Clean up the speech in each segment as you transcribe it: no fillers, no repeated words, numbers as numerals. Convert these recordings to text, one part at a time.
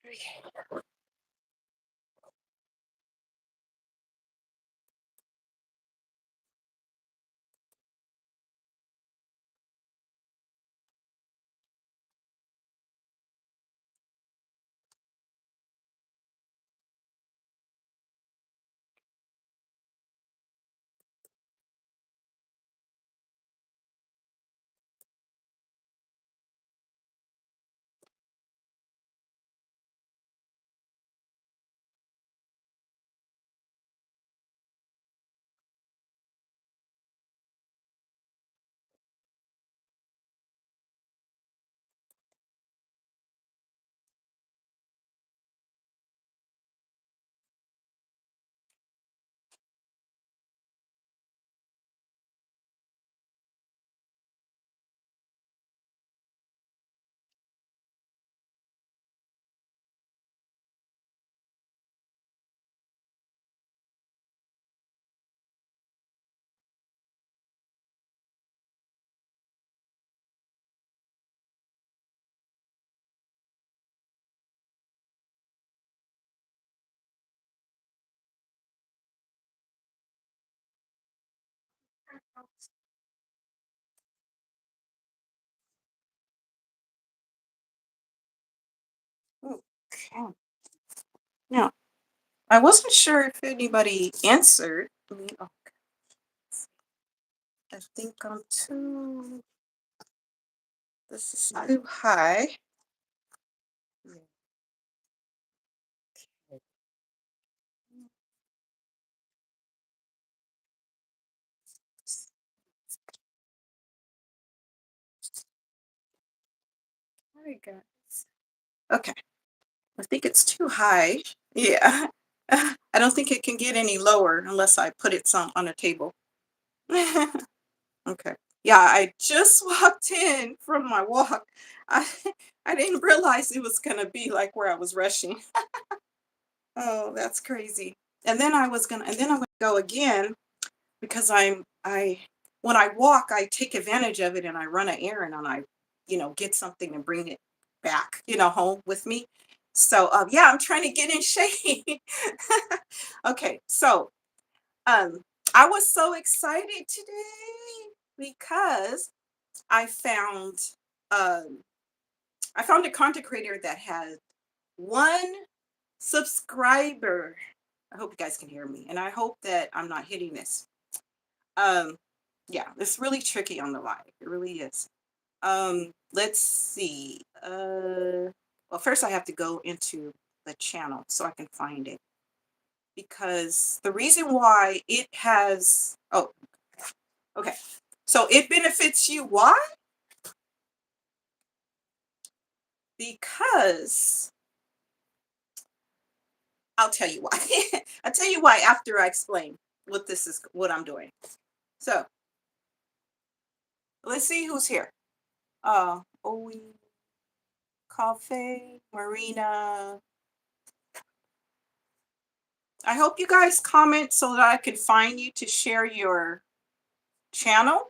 Okay. Now, I wasn't sure if anybody answered me. Oh, I think I'm too. This is too high. Yeah, okay. All right, guys. Okay, I think it's too high. Yeah, I don't think it can get any lower unless I put it some on a table. Okay. Yeah, I just walked in from my walk. I I didn't realize it was gonna be like where I was rushing. Oh, that's crazy. And then I'm gonna go again because I when I walk, I take advantage of it and I run an errand and I get something and bring it back home with me. So yeah, I'm trying to get in shape. Okay, so um I was so excited today because I found um I found a content creator that had one subscriber. I hope you guys can hear me, and I hope that I'm not hitting this. Um, yeah, it's really tricky on the live. It really is. Let's see. Well, first I have to go into the channel so I can find it because the reason why it has. Oh, okay. So it benefits you. Why? Because I'll tell you why. I'll tell you why after I explain what I'm doing. So let's see who's here. Owe, Coffee, Marina. I hope you guys comment so that I can find you to share your channel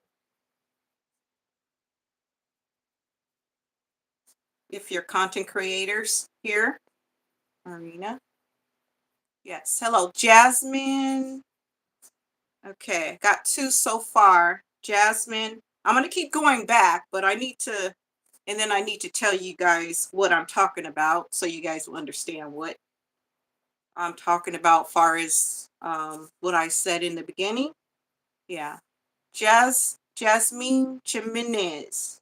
if you're content creators here. Marina. Yes. Hello, Jasmine. Okay, got two so far. Jasmine. I'm gonna keep going back, but and then I need to tell you guys what I'm talking about so you guys will understand what I'm talking about far as what I said in the beginning. Yeah. Jasmine Jimenez.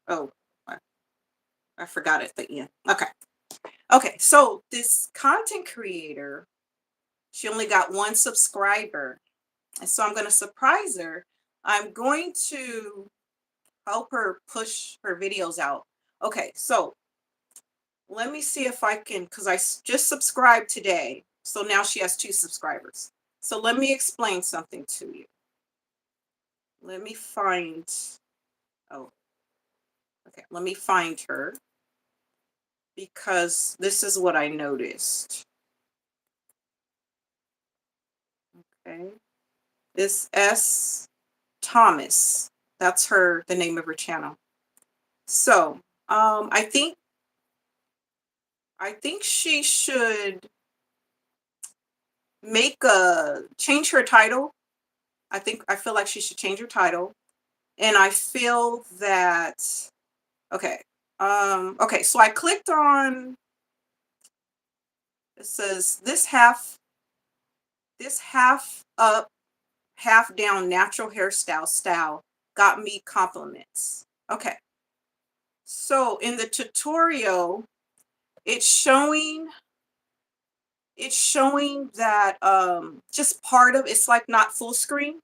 Oh, I, I forgot it at the end. Okay. Okay. So this content creator, she only got one subscriber. And so I'm going to surprise her. I'm going to help her push her videos out. Okay. So let me see if I can, because just subscribed today. So now she has two subscribers. So let me explain something to you. Let me find, oh, okay. Let me find her because this is what I noticed. Okay. This S. Thomas. That's the name of her channel. So I think I think she should make a change her title. I feel like she should change her title. And I feel that okay. Okay, so I clicked on it says this half up, half down natural hairstyle style got me compliments. Okay. So in the tutorial, it's showing it's showing that just part of it's like not full screen.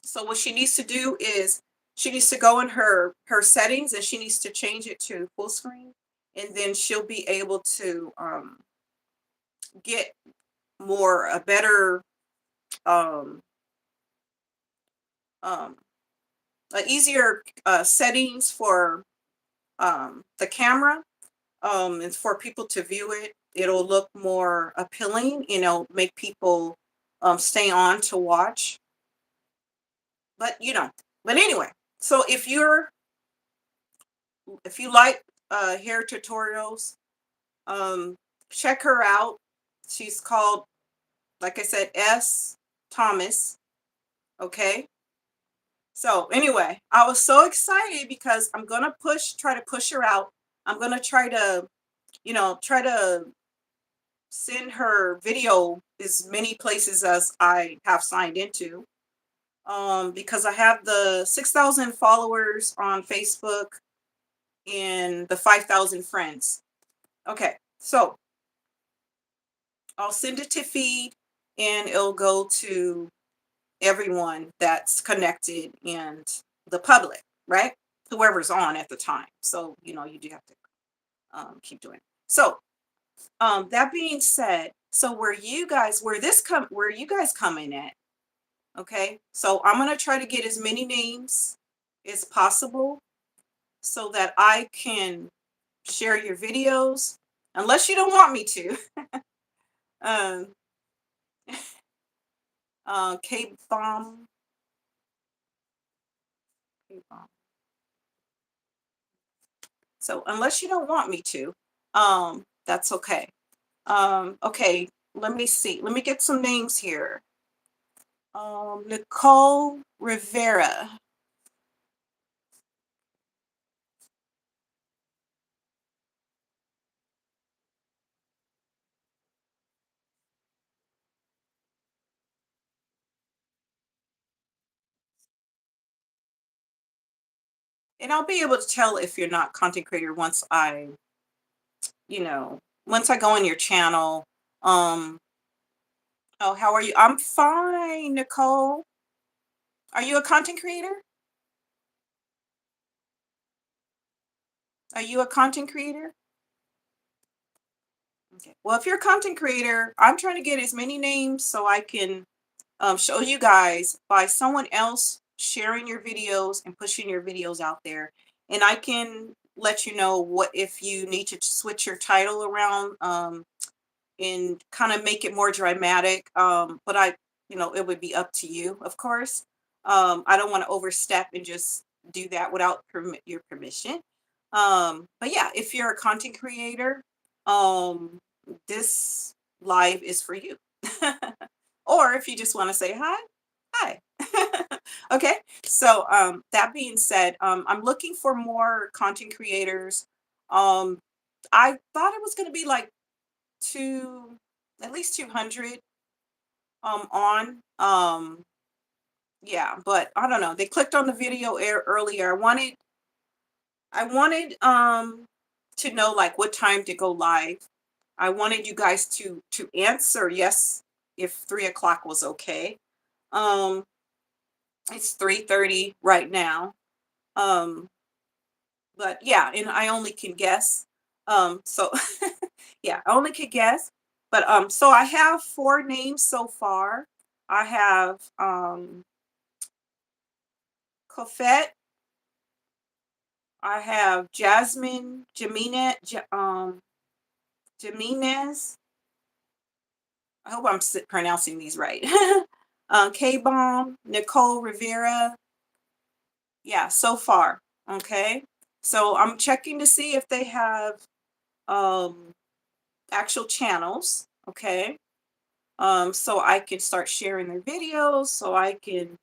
So what she needs to do is she needs to go in her settings and she needs to change it to full screen, and then she'll be able to get more a better um um easier settings for the camera, and for people to view it. It'll look more appealing, make people stay on to watch. But but anyway, so if you like hair tutorials, um, check her out. She's called, like I said, S. Thomas. Okay. So anyway, I was so excited because I'm gonna try to push her out. I'm gonna try to, try to send her video as many places as I have signed into. Because I have the 6,000 followers on Facebook and the 5,000 friends. Okay, so I'll send it to feed and it'll go to everyone that's connected and the public, right? Whoever's on at the time. So, you do have to keep doing it. So, that being said, so where you guys coming at? Okay, so I'm gonna try to get as many names as possible so that I can share your videos, unless you don't want me to. um, K bomb, K bomb. So unless you don't want me to, that's okay. Okay, let me see. Let me get some names here. Nicole Rivera. And I'll be able to tell if you're not content creator you know, once I go on your channel. Um, oh, how are you? I'm fine, Nicole. Are you a content creator? Are you a content creator? Okay. Well, if you're a content creator, I'm trying to get as many names so I can show you guys by someone else sharing your videos and pushing your videos out there. And I can let you know what if you need to switch your title around. And kind of make it more dramatic. But it would be up to you, of course. I don't want to overstep and just do that without your permission. But yeah, if you're a content creator, um, this live is for you. Or if you just want to say hi, hi. Okay. So that being said, I'm looking for more content creators. Um, I thought it was going to be like two at least 200 on yeah, but I don't know, they clicked on the video earlier. I wanted to know like what time to go live. I wanted you guys to answer yes if 3 o'clock was okay. um it's 3:30 right now. um but yeah, and I only can guess. So yeah, I only could guess. But so I have four names so far. I have Cofette, I have Jasmine Jimenez. I hope I'm pronouncing these right. K Bomb, Nicole Rivera. Yeah, so far. Okay. So I'm checking to see if they have um, actual channels, okay? So I can start sharing their videos, so I can,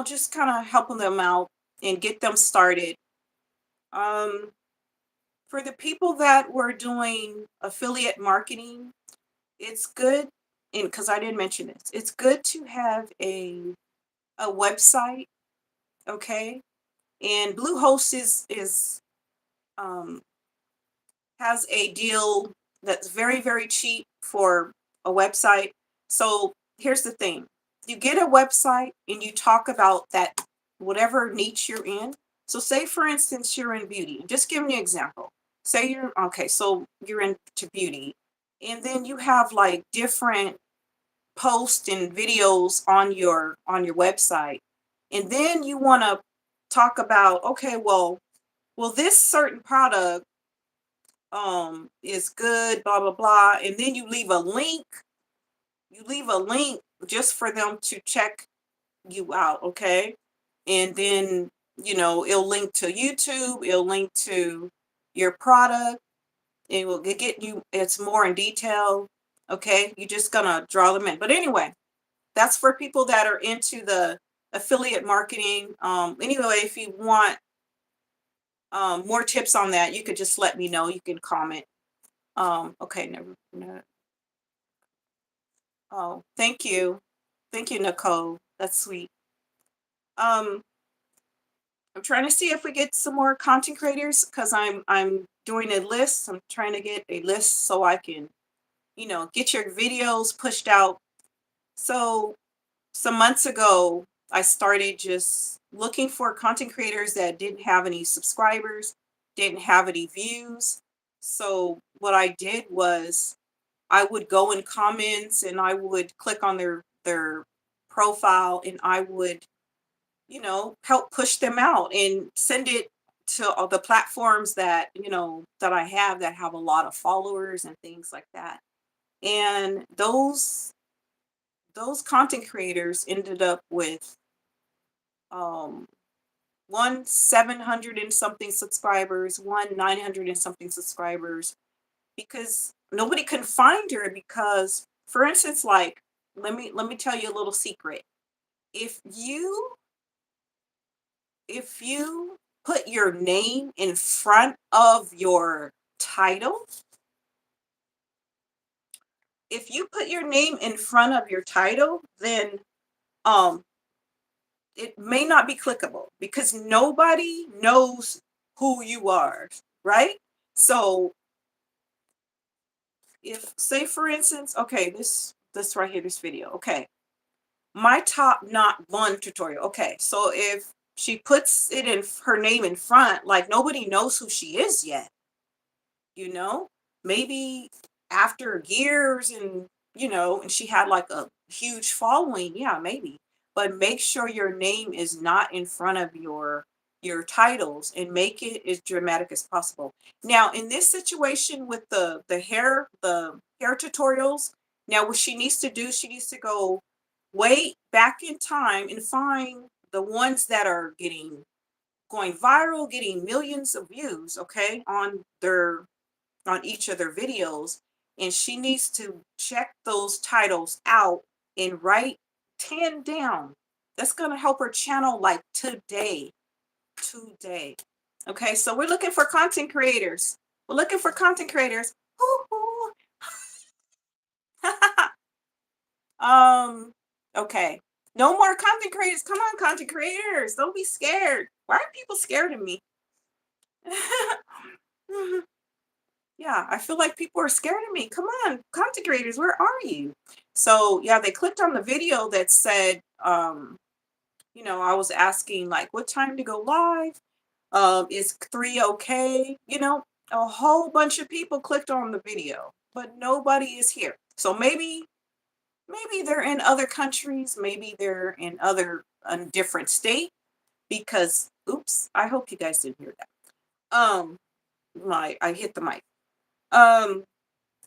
just kind of helping them out and get them started. Um, for the people that were doing affiliate marketing, it's good, and because I didn't mention this, it's good to have a website, okay? And Bluehost is um, has a deal that's very, very cheap for a website. So here's the thing. You get a website and you talk about that whatever niche you're in. So say for instance you're in beauty. Just give me an example. Say you're okay, so you're into beauty. And then you have like different posts and videos on your website. And then you want to talk about, okay, well this certain product is good, blah blah blah, and then you leave a link just for them to check you out, okay? And then it'll link to YouTube, it'll link to your product, it will get you, it's more in detail, okay? You're just gonna draw them in, but anyway, that's for people that are into the affiliate marketing. Anyway, if you want more tips on that, you could just let me know, you can comment. Okay, never. No. Oh, thank you. Thank you, Nicole. That's sweet. Um, I'm trying to see if we get some more content creators because I'm doing a list. I'm trying to get a list so I can, get your videos pushed out. So some months ago, I started just looking for content creators that didn't have any subscribers, didn't have any views. So what I did was I would go in comments and I would click on their profile and I would, help push them out and send it to all the platforms that, that I have a lot of followers and things like that. And those content creators ended up with um one 700 and something subscribers, one 900 and something subscribers, because nobody can find her because, for instance, like, let me tell you a little secret. If you if you put your name in front of your title, if you put your name in front of your title, then um it may not be clickable because nobody knows who you are, right? So if, say for instance, okay, this right here, this video, okay, my top not one tutorial. Okay, so if she puts it in her name in front, like nobody knows who she is yet, you know? Maybe after years and and she had like a huge following, yeah, maybe. But make sure your name is not in front of your titles and make it as dramatic as possible. Now, in this situation with the hair tutorials, now what she needs to do, she needs to go way back in time and find the ones that are going viral, getting millions of views, okay, on each of their videos, and she needs to check those titles out and write 10 down. That's going to help her channel like today. Okay, so we're looking for content creators. We're looking for content creators. Hoo-hoo. um okay. No more content creators. Come on, content creators. Don't be scared. Why are people scared of me? Yeah, I feel like people are scared of me. Come on, content creators, where are you? So yeah, they clicked on the video that said, I was asking like what time to go live? Is 3 okay? A whole bunch of people clicked on the video, but nobody is here. So maybe they're in other countries, maybe they're in other a different state because oops, I hope you guys didn't hear that. My I hit the mic. Um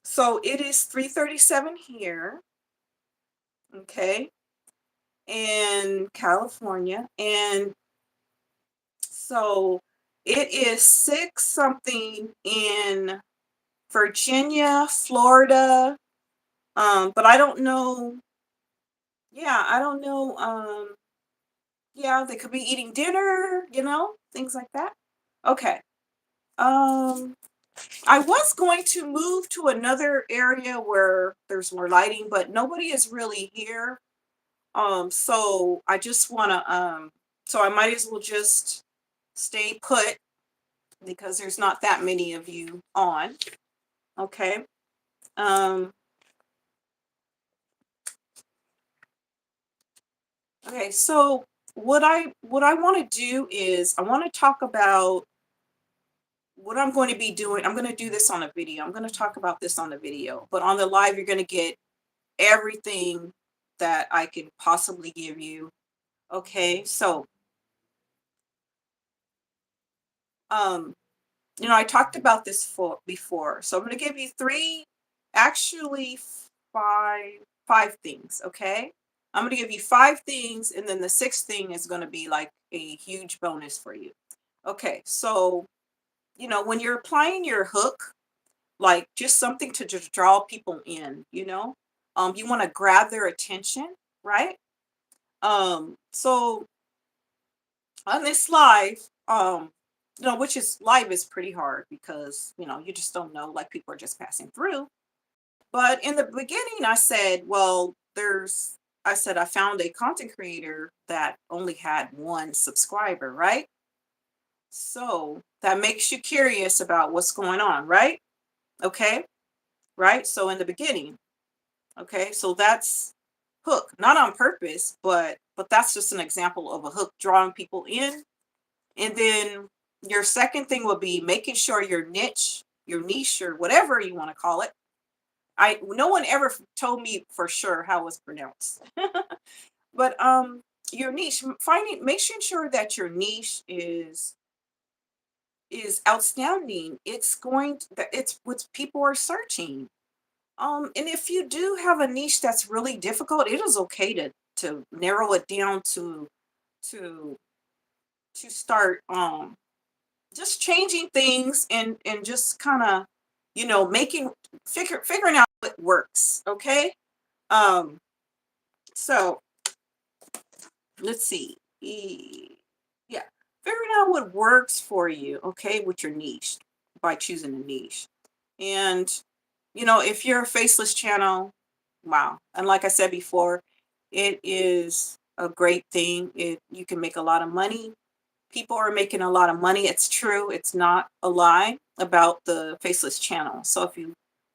So it is 3:37 here, okay, in California. And so it is 6 something in Virginia, Florida, but I don't know. Yeah, I don't know. Yeah, they could be eating dinner, things like that. Okay. Um, I was going to move to another area where there's more lighting, but nobody is really here. So I just wanna, so I might as well just stay put because there's not that many of you on. Okay. Um, okay, so what I want to do is I want to talk about what I'm going to be doing. I'm going to do this on a video. I'm going to talk about this on the video, but on the live you're going to get everything that I can possibly give you. Okay? So, um I talked about this before. So I'm going to give you three, actually five, five things, okay? I'm going to give you five things, and then the sixth thing is going to be like a huge bonus for you. Okay, so, when you're applying your hook, like just something to just draw people in, you want to grab their attention, right? So on this live, which is live is pretty hard because, you just don't know, like people are just passing through. But in the beginning, I said, well, I said I found a content creator that only had one subscriber, right? So that makes you curious about what's going on, right? Okay, right? So in the beginning, okay, so that's hook, not on purpose, but that's just an example of a hook drawing people in. And then your second thing will be making sure your niche, or whatever you want to call it. No one ever told me for sure how it's pronounced. But your niche, finding making sure that your niche is outstanding. It's that it's what people are searching. And if you do have a niche that's really difficult, it is okay to narrow it down to to start just changing things and just kind of making figuring out what works. Okay. um so let's see. Yeah, figuring out what works for you, okay, with your niche, by choosing a niche. And if you're a faceless channel, wow, and like I said before, it is a great thing. You can make a lot of money. People are making a lot of money. It's true. It's not a lie about the faceless channel. So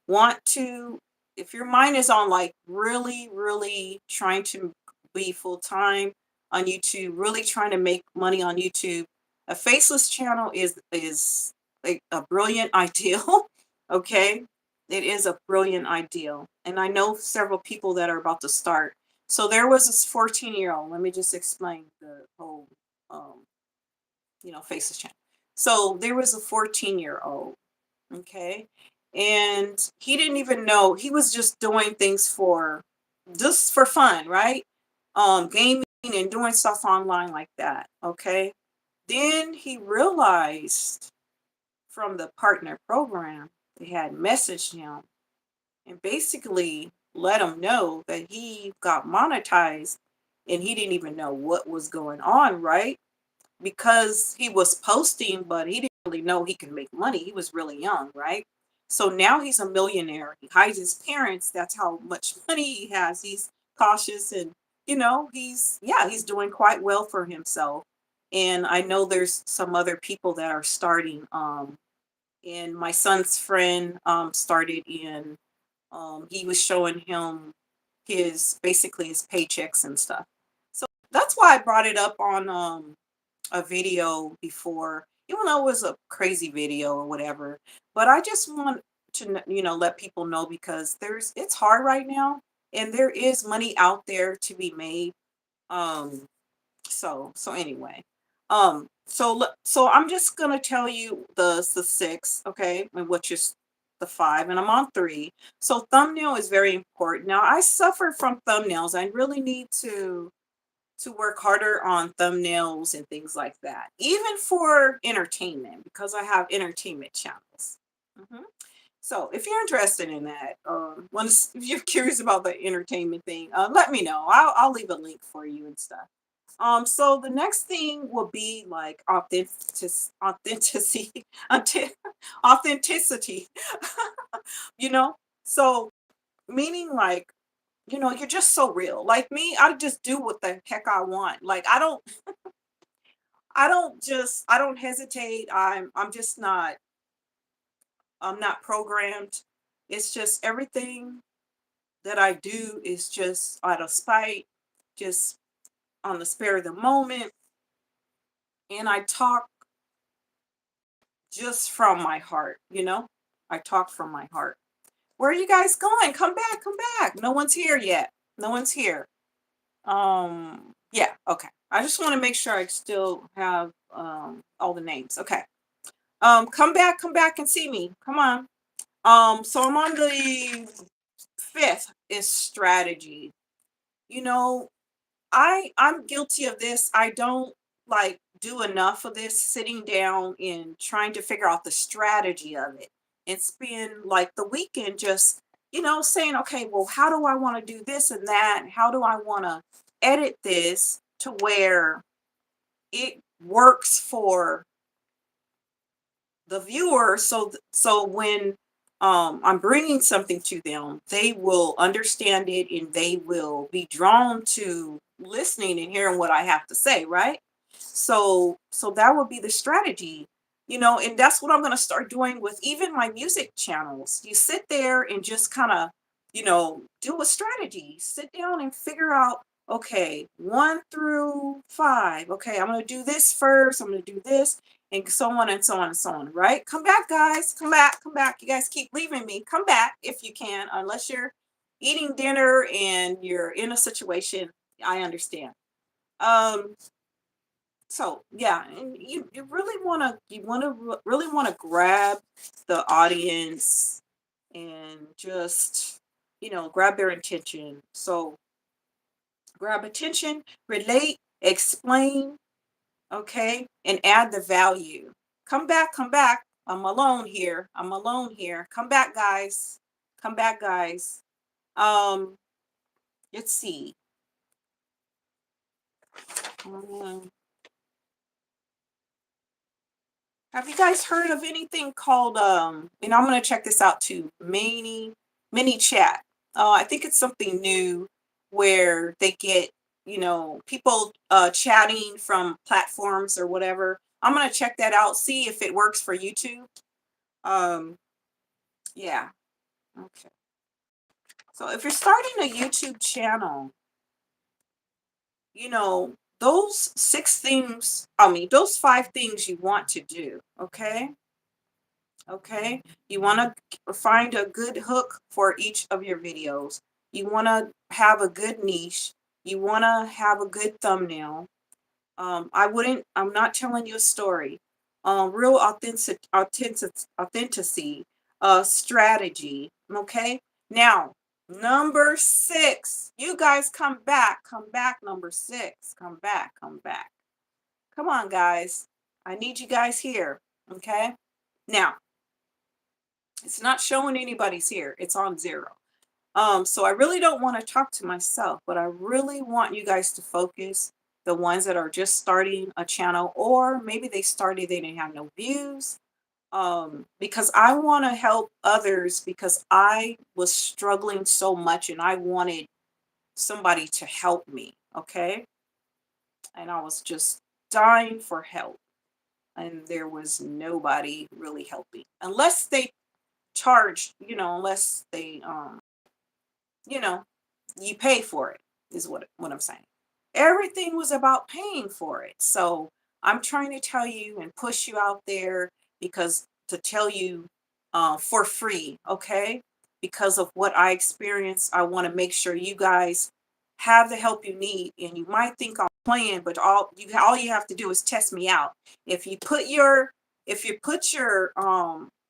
want to, if your mind is on like really, really trying to be full time on YouTube, really trying to make money on YouTube, a faceless channel is a brilliant ideal. Okay, it is a brilliant ideal, and I know several people that are about to start. So there was this 14-year-old. Let me just explain the whole um, faces change. So there was a 14-year-old, okay, and he didn't even know, he was just doing things just for fun, right? Gaming and doing stuff online like that, okay. Then he realized from the partner program, they had messaged him and basically let him know that he got monetized, and he didn't even know what was going on, right? Because he was posting, but he didn't really know he could make money. He was really young, right? So now he's a millionaire. He hides his parents. That's how much money he has. He's cautious, and he's doing quite well for himself. And I know there's some other people that are starting. And my son's friend started in. He was showing him his basically his paychecks and stuff. So that's why I brought it up on a video before, even though it was a crazy video or whatever. But I just want to, let people know, because it's hard right now, and there is money out there to be made. Um, so anyway, so I'm just gonna tell you the six, okay, and which is the five, and I'm on three. So thumbnail is very important. Now I suffer from thumbnails. I really need to work harder on thumbnails and things like that, even for entertainment, because I have entertainment channels. Mhm. So if you're interested in that, once if you're curious about the entertainment thing, let me know. I'll leave a link for you and stuff. So the next thing will be like authenticity, authenticity. you know, so meaning like you're just so real. Like me, I just do what the heck I want. Like I don't hesitate. I'm not programmed. It's just everything that I do is just out of spite, just on the spur of the moment. And I talk just from my heart. I talk from my heart. Where are you guys going? Come back, come back. No one's here yet. No one's here. Yeah, okay. I just want to make sure I still have all the names. Okay. Come back and see me. Come on. So I'm on the fifth is strategy. You know, I'm guilty of this. I don't like do enough of this sitting down and trying to figure out the strategy of it and spend like the weekend just, saying, okay, well, how do I want to do this and that? How do I want to edit this to where it works for the viewer so when I'm bringing something to them, they will understand it and they will be drawn to listening and hearing what I have to say, right? So that would be the strategy, and that's what I'm going to start doing with even my music channels. You sit there and just kind of, do a strategy. Sit down and figure out, okay, 1 through 5. Okay, I'm going to do this first. I'm going to do this and so on and so on and so on, right? Come back, guys. Come back, come back. You guys keep leaving me. Come back if you can, unless you're eating dinner and you're in a situation. I understand. Um, so yeah, and you really really want to grab the audience and just grab their attention. So grab attention, relate, explain, okay, and add the value. Come back, come back. I'm alone here. I'm alone here. Come back, guys. Come back, guys. Um, let's see. Um, have you guys heard of anything called and I'm gonna check this out too, mini chat. I think it's something new where they get, people chatting from platforms or whatever. I'm gonna check that out, see if it works for YouTube. Um, yeah. Okay. So if you're starting a YouTube channel, you know, those 5 things you want to do, okay? Okay? You want to find a good hook for each of your videos. You want to have a good niche. You want to have a good thumbnail. I'm not telling you a story. Real authenticity, strategy. Okay. Now, number 6. You guys come back. Come back. Number 6. Come back. Come back. Come on, guys. I need you guys here. Okay. Now, it's not showing anybody's here. It's on 0. So I really don't want to talk to myself, but I really want you guys to focus, the ones that are just starting a channel, or maybe they started, they didn't have no views. Because I want to help others because I was struggling so much and I wanted somebody to help me. Okay. And I was just dying for help. And there was nobody really helping unless they charged, unless they you know, you pay for it is what I'm saying. Everything was about paying for it. So I'm trying to tell you and push you out there because to tell you for free, okay? Because of what I experienced, I want to make sure you guys have the help you need. And you might think I'm playing, but all you have to do is test me out. If you put your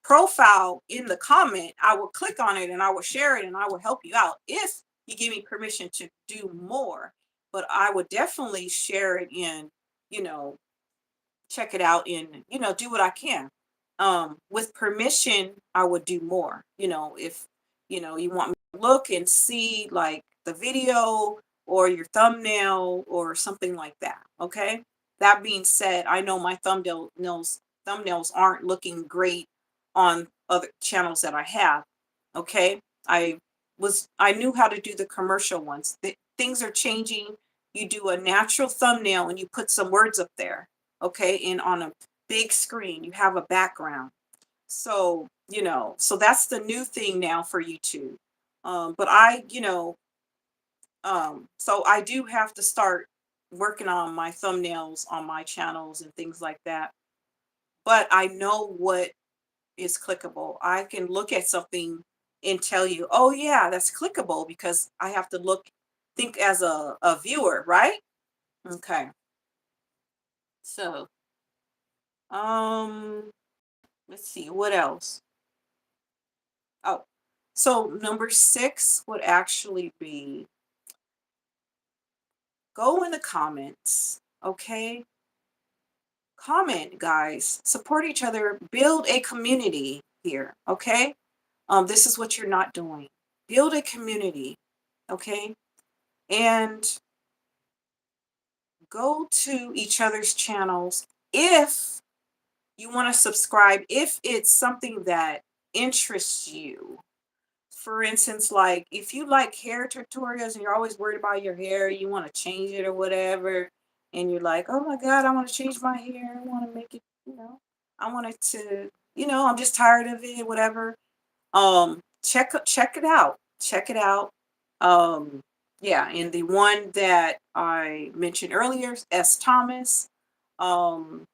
profile in the comment, I will click on it and I will share it and I will help you out if you give me permission to do more. But I would definitely share it and, you know, check it out and, do what I can. With permission, I would do more. If you want me to look and see like the video or your thumbnail or something like that. Okay. That being said, I know my thumbnails aren't looking great on other channels that I have. Okay. I knew how to do the commercial ones. Things are changing. You do a natural thumbnail and you put some words up there. Okay. And on a big screen, you have a background. So that's the new thing now for YouTube. But so I do have to start working on my thumbnails on my channels and things like that. But I know what is clickable. I can look at something and tell you, oh yeah, that's clickable because I have to think as a viewer, right? Okay. So, um, let's see, what else? Oh, so number six would actually be go in the comments, okay? Comment, guys. Support each other. Build a community here, okay? This is what you're not doing. Build a community, okay? And go to each other's channels if you want to subscribe, if it's something that interests you. For instance, like if you like hair tutorials and you're always worried about your hair, you want to change it or whatever, and you're like, oh my God, I want to change my hair. I want to make it, I want it to, I'm just tired of it, whatever. Check it out. Check it out. Um, yeah, and the one that I mentioned earlier, S. Thomas. Um,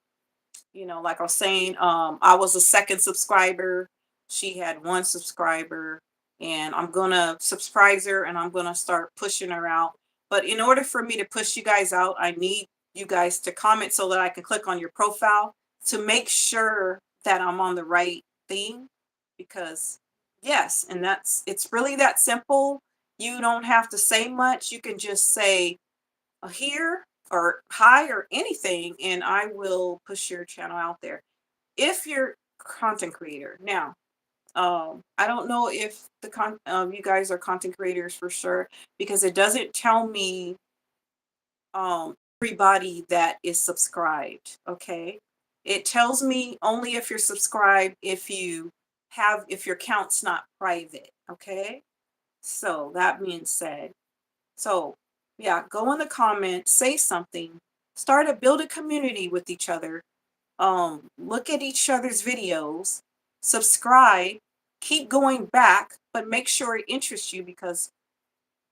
like I was saying, I was a second subscriber. She had one subscriber, and I'm gonna subscribe her and I'm gonna start pushing her out. But in order for me to push you guys out, I need you guys to comment so that I can click on your profile to make sure that I'm on the right thing. Because yes, and it's really that simple. You don't have to say much. You can just say here or hi or anything, and I will push your channel out there. If you're a content creator. Now, I don't know if you guys are content creators for sure because it doesn't tell me everybody that is subscribed, okay? It tells me only if you're subscribed if your account's not private, okay? So that being said, so, yeah, go in the comments, say something, build a community with each other. Look at each other's videos, subscribe, keep going back, but make sure it interests you because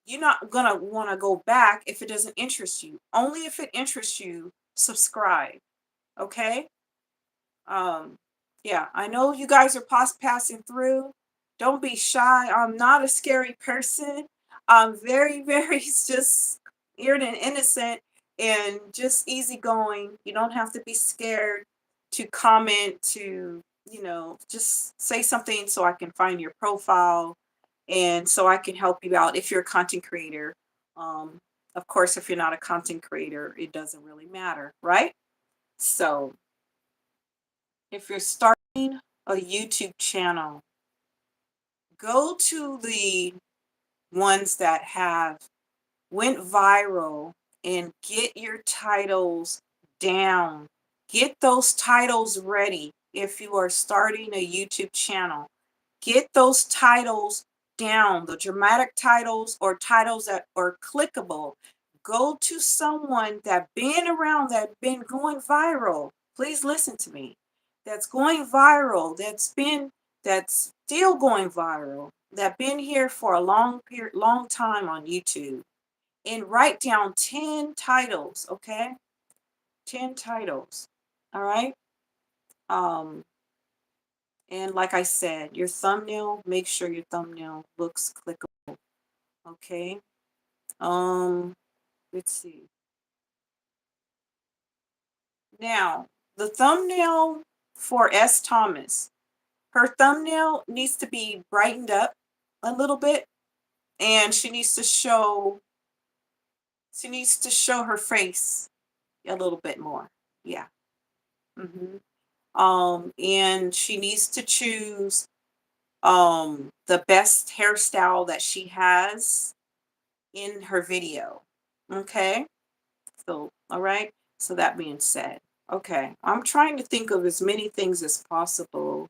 you're not gonna want to go back if it doesn't interest you. Only if it interests you, subscribe. Okay? Um, yeah, I know you guys are passing through. Don't be shy. I'm not a scary person. I'm very, very just weird and innocent and just easygoing. You don't have to be scared to comment, just say something so I can find your profile and so I can help you out if you're a content creator. Um, of course, if you're not a content creator, it doesn't really matter, right? So, if you're starting a YouTube channel, go to the ones that have went viral and get your titles down. Get those titles ready if you are starting a YouTube channel. Get those titles down, the dramatic titles or titles that are clickable. Go to someone that been around, that been going viral. Please listen to me. That's going viral, that's still going viral, that been here for a long time on YouTube. And write down 10 titles, okay? 10 titles. All right? Um and like I said, your thumbnail, make sure your thumbnail looks clickable. Okay. Um, let's see. Now, the thumbnail for S. Thomas, her thumbnail needs to be brightened up a little bit, and she needs to show her face a little bit more. Yeah. Mm-hmm. And she needs to choose the best hairstyle that she has in her video. Okay? So, all right. So that being said, okay, I'm trying to think of as many things as possible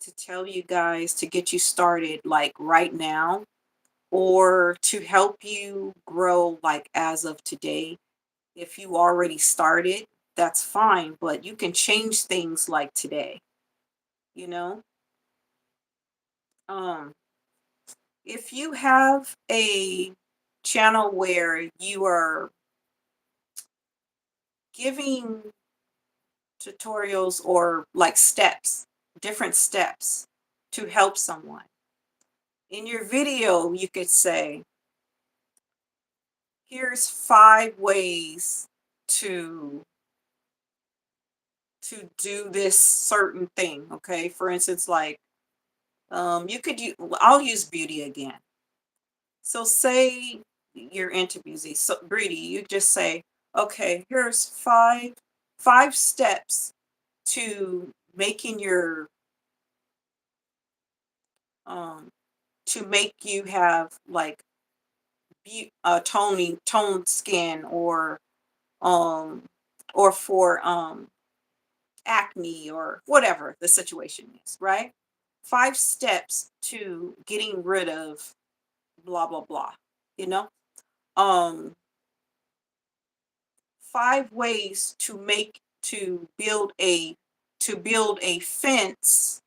to tell you guys to get you started like right now or to help you grow like as of today. If you already started, that's fine, but you can change things like today, you know? Um, if you have a channel where you are giving tutorials or like steps, different steps to help someone. In your video, you could say, here's 5 ways to do this certain thing. Okay. For instance, like you could use, I'll use beauty again. So say you're into beauty, so beauty, you just say, okay, here's five steps to making your um to make you have like toned skin um or for acne or whatever the situation is, right? 5 steps to getting rid of blah blah blah, you know? Um 5 ways to make to build a fence,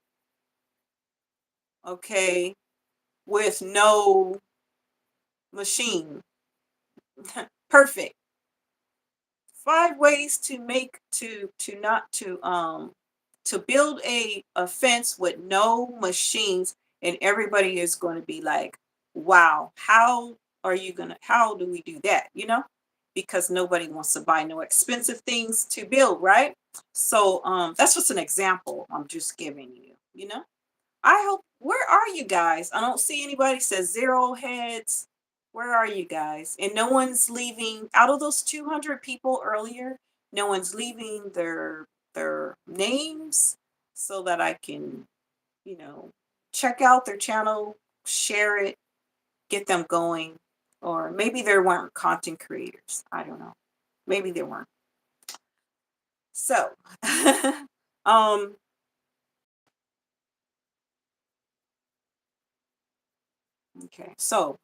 okay, with no machine. Perfect. 5 ways to make to build a fence with no machines, and everybody is going to be like, wow, how do we do that, because nobody wants to buy no expensive things to build, right? So that's just an example I'm just giving you, I hope, where are you guys? I don't see anybody says 0 heads. Where are you guys? And no one's leaving out of those 200 people earlier. No one's leaving their names so that I can, you know, check out their channel, share it, get them going. Or maybe they weren't content creators. I don't know. Maybe they weren't. So, um, okay. So,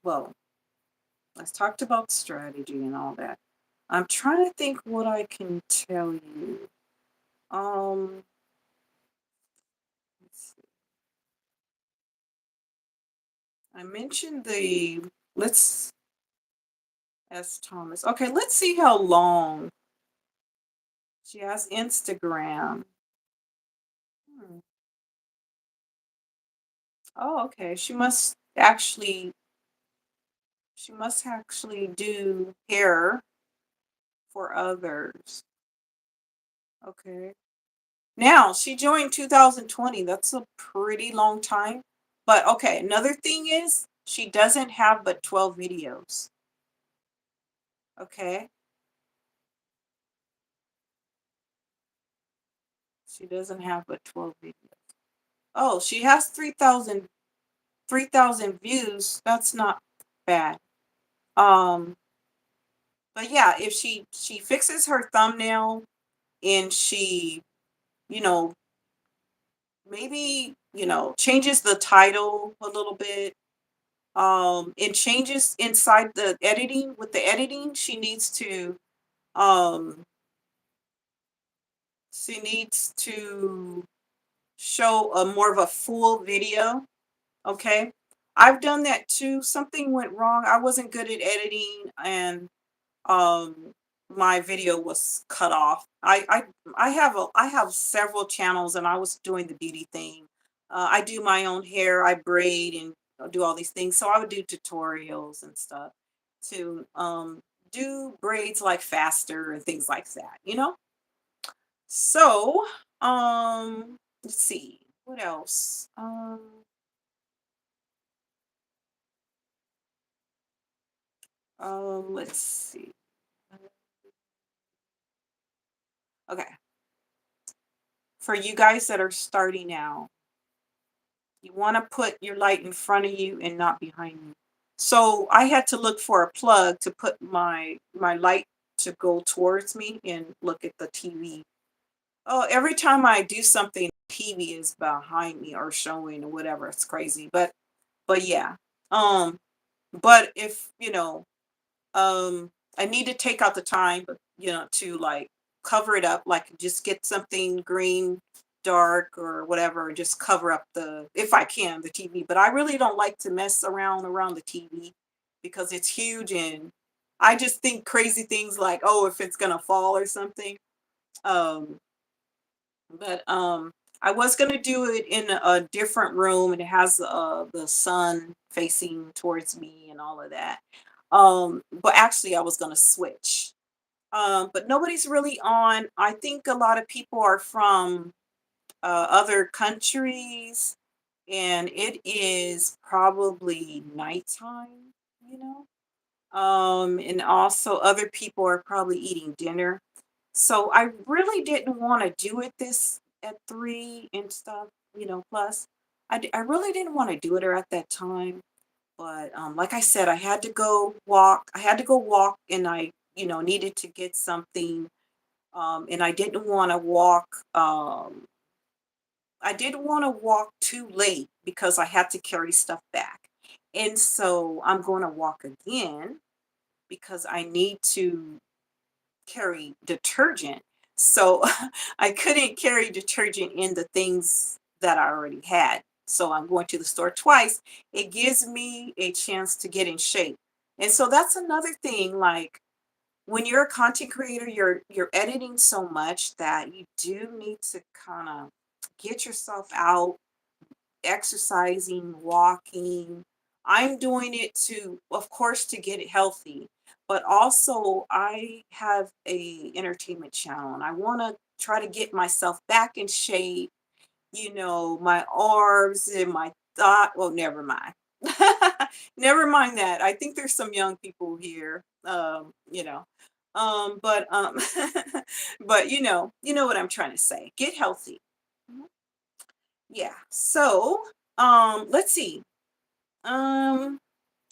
well, let's talked about strategy and all that. I'm trying to think what I can tell you. Um, let's see. I mentioned let's S Thomas. Okay, let's see how long she has Instagram. Hmm. Oh, okay. She must actually do hair for others. Okay. Now, she joined 2020. That's a pretty long time. But okay, another thing is she doesn't have but 12 videos. Okay. She doesn't have but 12 videos. Oh, she has 3,000 views. That's not bad. Um, but yeah, if she fixes her thumbnail and she, you know, maybe, changes the title a little bit, and changes inside the editing with the editing, um she needs to show a more of a full video. Okay. I've done that too. Something went wrong. I wasn't good at editing and um my video was cut off. I have several channels and I was doing the beauty thing. I do my own hair, I braid and do all these things. So I would do tutorials and stuff to do braids like faster and things like that. So, let's see. What else? Let's see. Okay. for you guys that are starting out, you want to put your light in front of you and not behind you. So I had to look for a plug to put my light to go towards me and look at the TV. Oh, every time I do something, TV is behind me or showing or whatever. It's crazy. But yeah. Um, but if, I need to take out the time, but to like cover it up, like just get something green, dark or whatever, and just cover up if I can, the TV. But I really don't like to mess around the TV because it's huge and I just think crazy things like, oh, if it's gonna fall or something. Um, but I was gonna do it in a different room, and it has the sun facing towards me and all of that. But actually, I was gonna switch. But nobody's really on. I think a lot of people are from other countries, and it is probably nighttime. You know. And also other people are probably eating dinner. So I really didn't want to do it this at 3 and stuff, plus I really didn't want to do it or at that time. But like I said, I had to go walk. I had to go walk and I needed to get something. And I didn't want to walk too late because I had to carry stuff back. And so I'm going to walk again because I need to carry detergent. So I couldn't carry detergent in the things that I already had. So I'm going to the store twice. It gives me a chance to get in shape. And so that's another thing, like when you're a content creator, you're editing so much that you do need to kind of get yourself out exercising, walking. I'm doing it to, of course, to get it healthy, but also I have a entertainment channel and I want to try to get myself back in shape, my arms and my thought. Well, never mind. Never mind that. I think there's some young people here. But but you know what I'm trying to say. Get healthy. Mhm. Yeah. So, let's see. Um,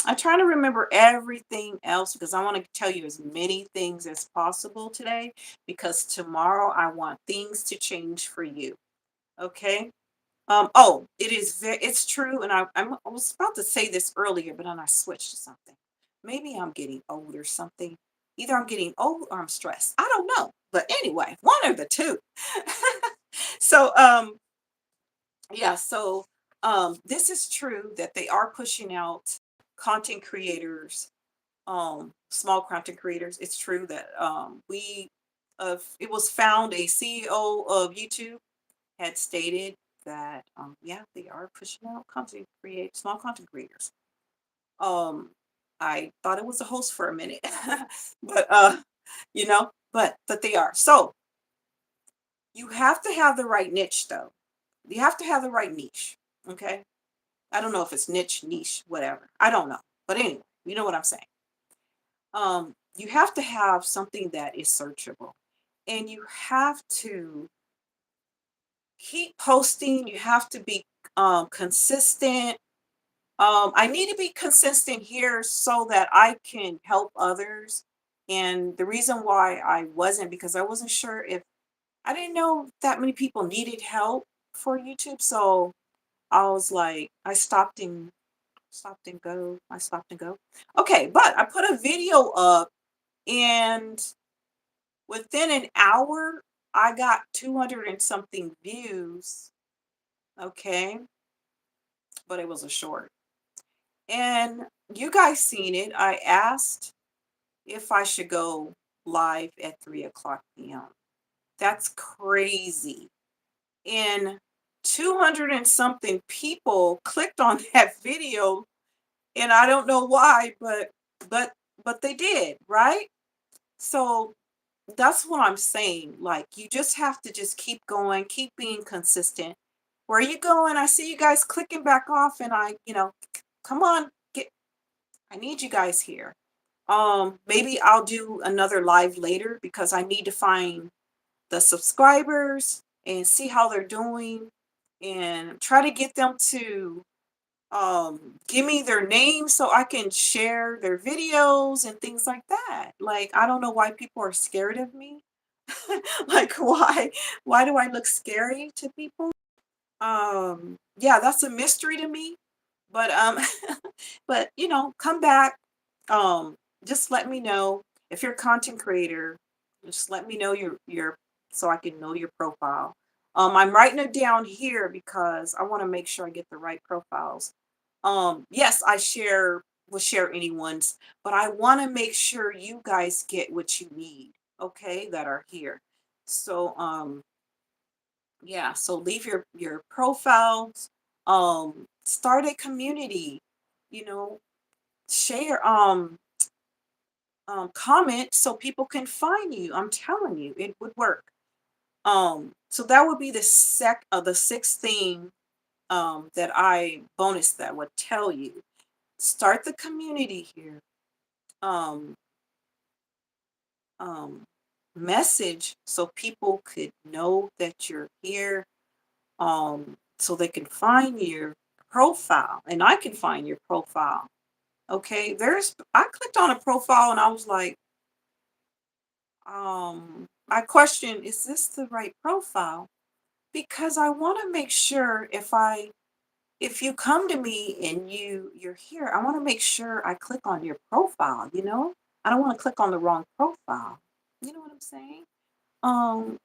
I'm trying to remember everything else because I want to tell you as many things as possible today because tomorrow I want things to change for you. Okay. Oh, it's true, and I was about to say this earlier, but then I switched to something. Maybe I'm getting old or something. Either I'm getting old or I'm stressed. I don't know. But anyway, one of the two. So, yeah, so this is true that they are pushing out content creators, small content creators. It's true that it was found a CEO of YouTube had stated that yeah, they are pushing out small content creators. Um, I thought it was a host for a minute, but but they are. So you have to have the right niche though. You have to have the right niche. Okay. I don't know if it's niche, whatever. I don't know. But anyway, you know what I'm saying. You have to have something that is searchable. And you have to keep posting. You have to be consistent. I need to be consistent here so that I can help others. And the reason why I wasn't, because I wasn't sure if I didn't know that many people needed help for YouTube. So I was like, I stopped and go. I stopped and go. Okay, but I put a video up and within an hour I got 200 and something views. Okay, but it was a short. And you guys seen it. I asked if I should go live at 3 o'clock p.m. That's crazy. And 200 and something people clicked on that video and I don't know why, but but they did, right? So that's what I'm saying. Like you just have to just keep going, keep being consistent. Where are you going? I see you guys clicking back off and come on, I need you guys here. Maybe I'll do another live later because I need to find the subscribers and see how they're doing and try to get them to give me their names so I can share their videos and things like that. Like, I don't know why people are scared of me. Like, why do I look scary to people? Yeah, that's a mystery to me. But but come back. Um, just let me know if you're a content creator. Just let me know your so I can know your profile. I'm writing it down here because I want to make sure I get the right profiles. Yes, will share anyone's, but I want to make sure you guys get what you need, okay, that are here. So yeah, so leave your profiles, start a community, you know, share comment so people can find you. I'm telling you, it would work. So that would be the sixth thing that I bonus that would tell you. Start the community here. Um um Message so people could know that you're here, so they can find your profile and I can find your profile. Okay, I clicked on a profile and I was like, I question, is this the right profile? Because I want to make sure if you come to me and you're here, I want to make sure I click on your profile, you know? I don't want to click on the wrong profile. You know what I'm saying? And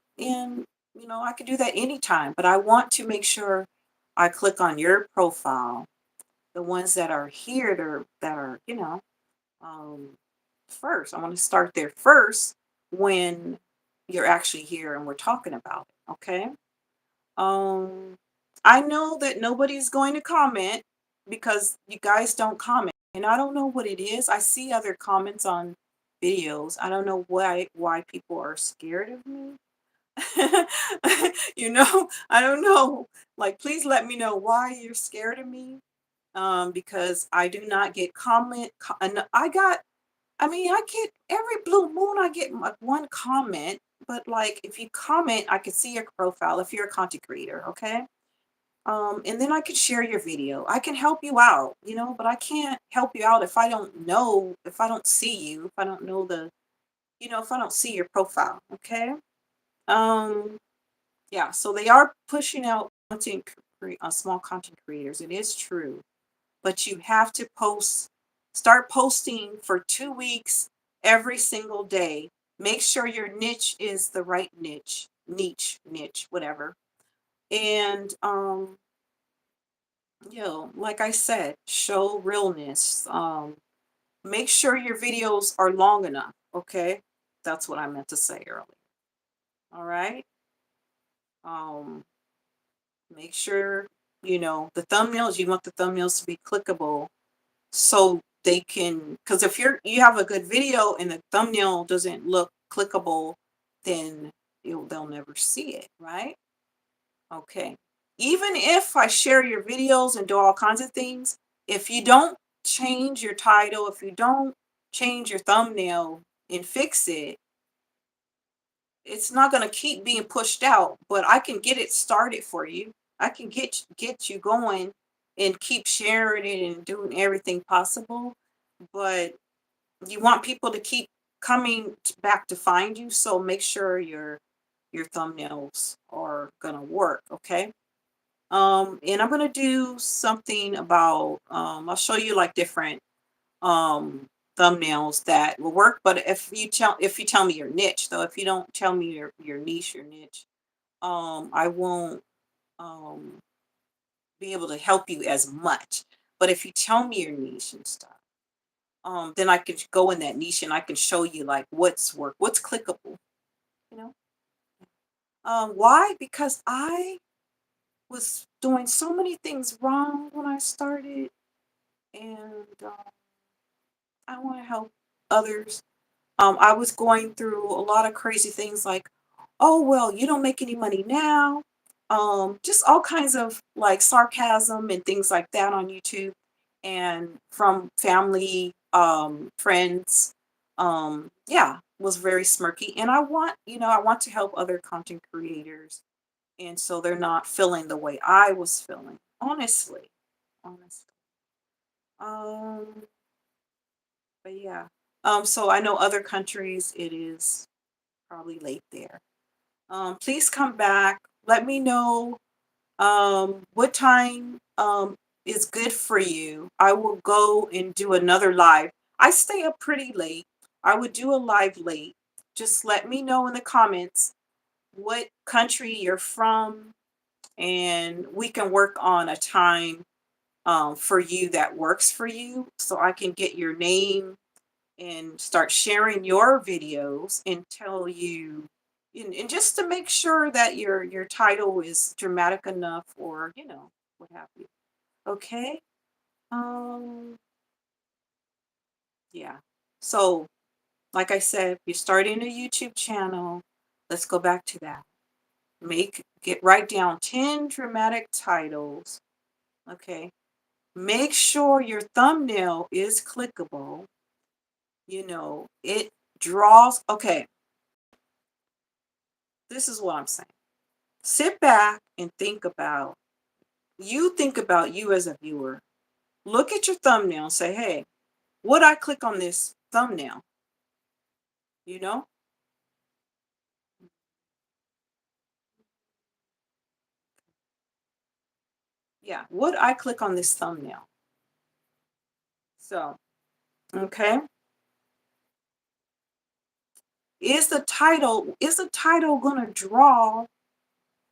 I could do that anytime, but I want to make sure I click on your profile, the ones that are here that are, um, first. I want to start there first when you're actually here and we're talking about it. Okay. Um, I know that nobody's going to comment because you guys don't comment, and I don't know what it is. I see other comments on videos. I don't know why people are scared of me. I don't know. Like, please let me know why you're scared of me. Because I do not get and I get every blue moon, I get like one comment, but like if you comment, I can see your profile if you're a content creator, okay? And then I can share your video. I can help you out, but I can't help you out if I don't see you, if I don't know if I don't see your profile, okay? Um, yeah, so they are pushing out small content creators. It is true, but you have to start posting for 2 weeks every single day. Make sure your niche is the right niche, whatever. And like I said, show realness. Make sure your videos are long enough. Okay, that's what I meant to say earlier. All right. Um, Make sure the thumbnails. You want the thumbnails to be clickable so they can, because if you have a good video and the thumbnail doesn't look clickable, then they'll never see it, right? Okay. Even if I share your videos and do all kinds of things, if you don't change your title, if you don't change your thumbnail and fix it, it's not going to keep being pushed out, but I can get it started for you. I can get you going and keep sharing it and doing everything possible, but you want people to keep coming back to find you, so make sure your thumbnails are gonna work, okay? And I'm gonna do something about I'll show you like different um thumbnails that will work. But if you tell me your niche, though, if you don't tell me your niche, your niche, I won't um be able to help you as much. But if you tell me your niche and stuff, then I can go in that niche and I can show you like what's clickable, you know. Why? Because I was doing so many things wrong when I started, and I want to help others. I was going through a lot of crazy things like, oh, well, you don't make any money now. Just all kinds of like sarcasm and things like that on YouTube and from family, friends. Yeah, was very smirky. And I want to help other content creators and so they're not feeling the way I was feeling. Honestly, honestly. Um, but yeah. So I know other countries it is probably late there. Please come back. Let me know what time is good for you. I will go and do another live. I stay up pretty late. I would do a live late. Just let me know in the comments what country you're from, and we can work on a time for you that works for you so I can get your name and start sharing your videos and tell you and just to make sure that your title is dramatic enough or what have you. Okay. um yeah, so like I said, you're starting a YouTube channel. Let's go back to that. Write down 10 dramatic titles. Okay, make sure your thumbnail is clickable. It draws. Okay, this is what I'm saying. Sit back and think about you as a viewer. Look at your thumbnail and say, hey, would I click on this thumbnail? You know? Yeah, would I click on this thumbnail? So, okay. Is the title gonna draw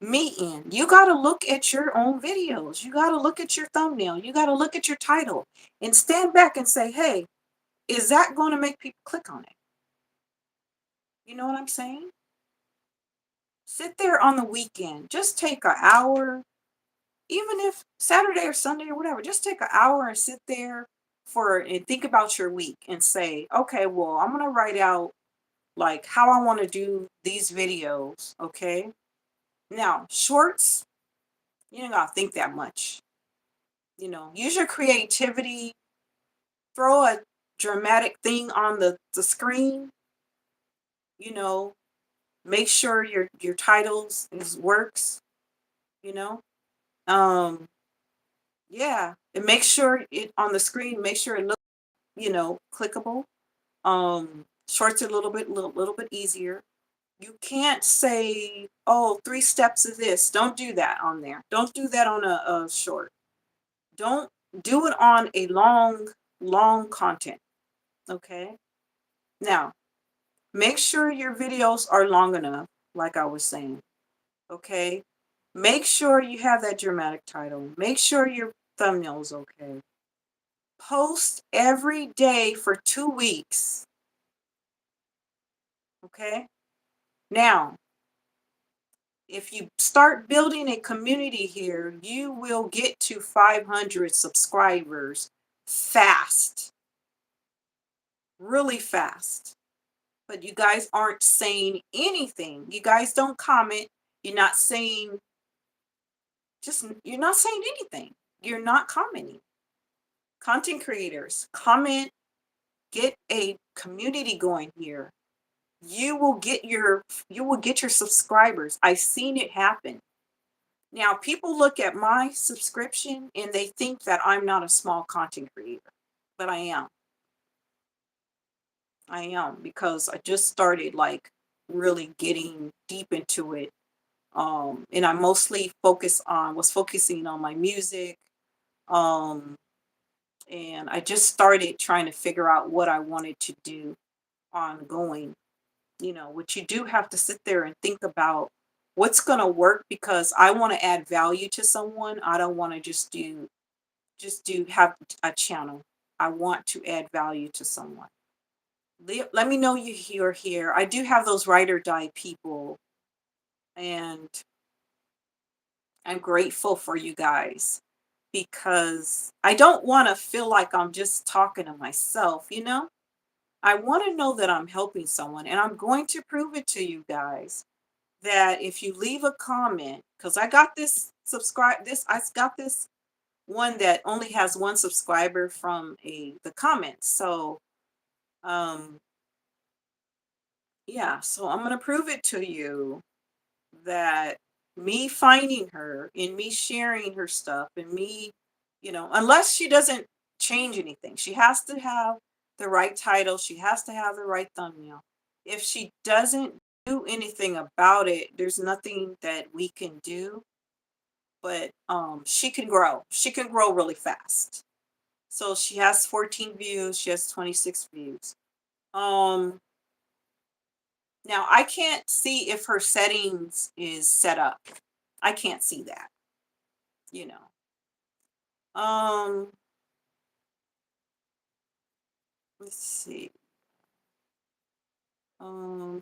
me in? You gotta look at your own videos. You gotta look at your thumbnail. You gotta look at your title and stand back and say, hey, is that gonna make people click on it? You know what I'm saying? Sit there on the weekend. Just take an hour, even if Saturday or Sunday or whatever, just take an hour and sit there and think about your week and say, okay, well, I'm gonna write out like how I want to do these videos. Okay. Now, shorts, you don't gotta think that much. Use your creativity, throw a dramatic thing on the screen, you know, make sure your titles is works, you know. Um, yeah. And make sure it on the screen, make sure it looks, clickable. Shorts are little bit easier. You can't say, oh, 3 steps of this. Don't do that on there. Don't do that on a short. Don't do it on a long content. Okay. Now, make sure your videos are long enough, like I was saying. Okay. Make sure you have that dramatic title. Make sure your thumbnail is okay. Post every day for 2 weeks. Okay. Now, if you start building a community here, you will get to 500 subscribers fast, really fast. But you guys aren't saying anything. You guys don't comment. You're not saying, you're not saying anything. You're not commenting. Content creators, comment, get a community going here. You will get your subscribers. I've seen it happen. Now, people look at my subscription and they think that I'm not a small content creator, but I am. I am because I just started like really getting deep into it. And I mostly was focusing on my music. Um, and I just started trying to figure out what I wanted to do ongoing. Which you do have to sit there and think about what's going to work because I want to add value to someone. I don't want to just do have a channel. I want to add value to someone. Let me know you're here. I do have those ride or die people, and I'm grateful for you guys because I don't want to feel like I'm just talking to myself. I want to know that I'm helping someone, and I'm going to prove it to you guys that if you leave a comment, because I got this one that only has one subscriber from the comments. So um yeah, so I'm gonna prove it to you that me finding her and me sharing her stuff and me, unless she doesn't change anything. She has to have the right title, she has to have the right thumbnail. If she doesn't do anything about it, there's nothing that we can do, but she can grow. She can grow really fast. So she has 14 views, she has 26 views. Um Now I can't see if her settings is set up. I can't see that, you know. Um, let's see.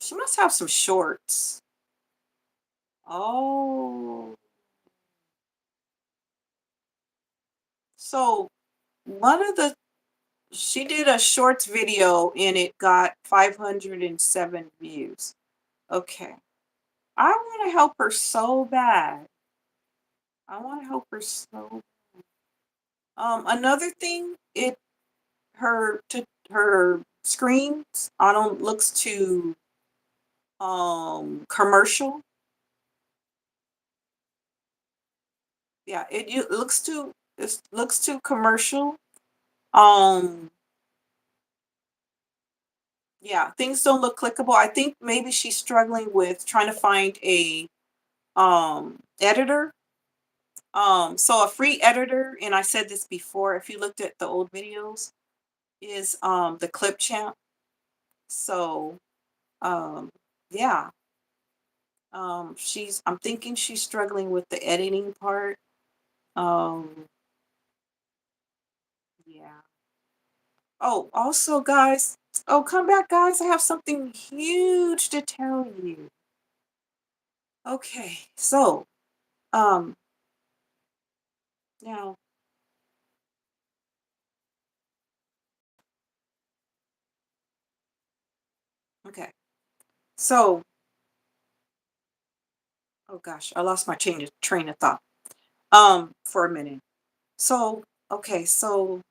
She must have some shorts. Oh, so one of the she did a shorts video and it got 507 views. Okay. I want to help her so bad. I want to help her so. Another thing, her screens I don't looks too commercial. Yeah, it looks too commercial. Um yeah, things don't look clickable. I think maybe she's struggling with trying to find a editor. So a free editor, and I said this before, if you looked at the old videos, is the clip champ. So um yeah, I'm thinking she's struggling with the editing part. Um yeah. Oh, also, guys, oh, come back, guys. I have something huge to tell you. Okay, so, um, now, okay, so, oh gosh, I lost my train of thought, for a minute. So, okay, so,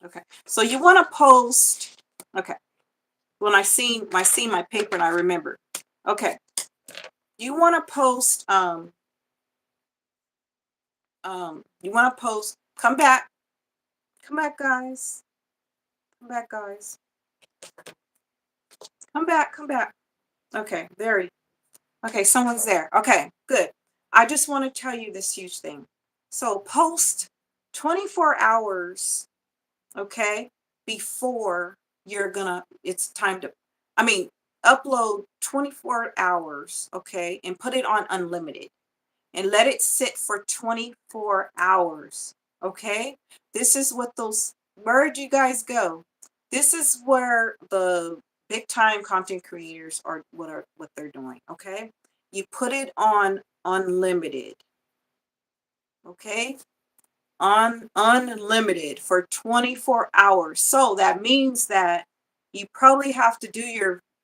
okay, so you want to post, okay, when I seen my paper and I remember, okay, you want to post, you want to post, come back, guys, come back, guys, come back. Okay, very. Okay, someone's there. Okay, good. I just want to tell you this huge thing. So post 24 hours, okay, before it's time to, I mean, upload 24 hours, okay, and put it on unlimited and let it sit for 24 hours, okay? This is what those, where'd you guys go? This is where the big time content creators what they're doing, okay? You put it on unlimited, okay? On unlimited for 24 hours. So that means that you probably have to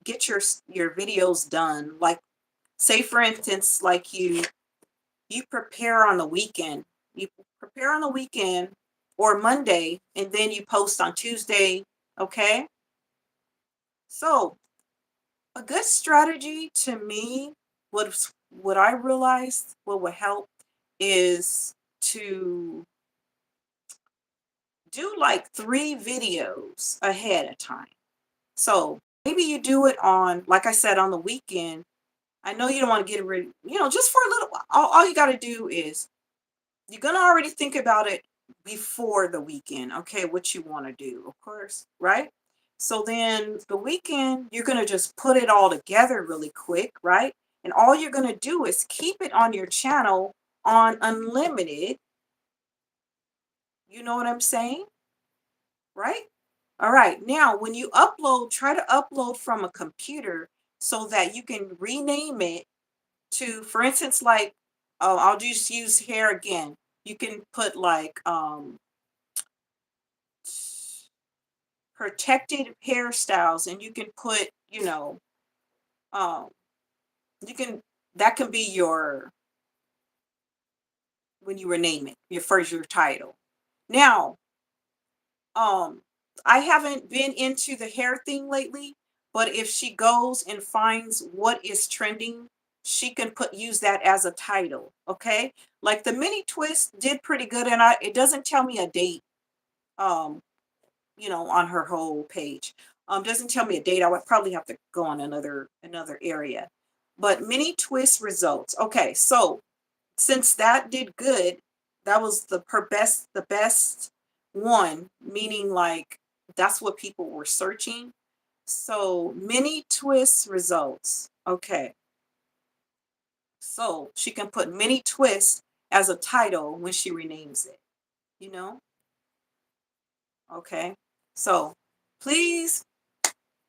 get your videos done. Like, say for instance, like you prepare on the weekend. You prepare on the weekend or Monday, and then you post on Tuesday. Okay. So a good strategy to me, what I realized what would help is to do like 3 videos ahead of time. So maybe you do it on, like I said, on the weekend. I know you don't want to get rid, just for a little while. All you got to do is you're gonna already think about it before the weekend, okay, what you want to do, of course, right? So then the weekend, you're gonna just put it all together really quick, right? And all you're gonna do is keep it on your channel on unlimited. You know what I'm saying? Right? All right. Now, when you upload, try to upload from a computer so that you can rename it to, for instance, like, oh, I'll just use hair again. You can put like protected hairstyles, and you can put, um You can that can be your when you rename it, your title. Now, um, I haven't been into the hair thing lately, but if she goes and finds what is trending, she can use that as a title, okay? Like the mini twist did pretty good, and it doesn't tell me a date, um, on her whole page. Doesn't tell me a date. I would probably have to go on another area. But mini twist results. Okay, so since that did good, that was the best one, meaning like that's what people were searching. So mini twist results. Okay. So she can put mini twist as a title when she renames it, you know? Okay. So please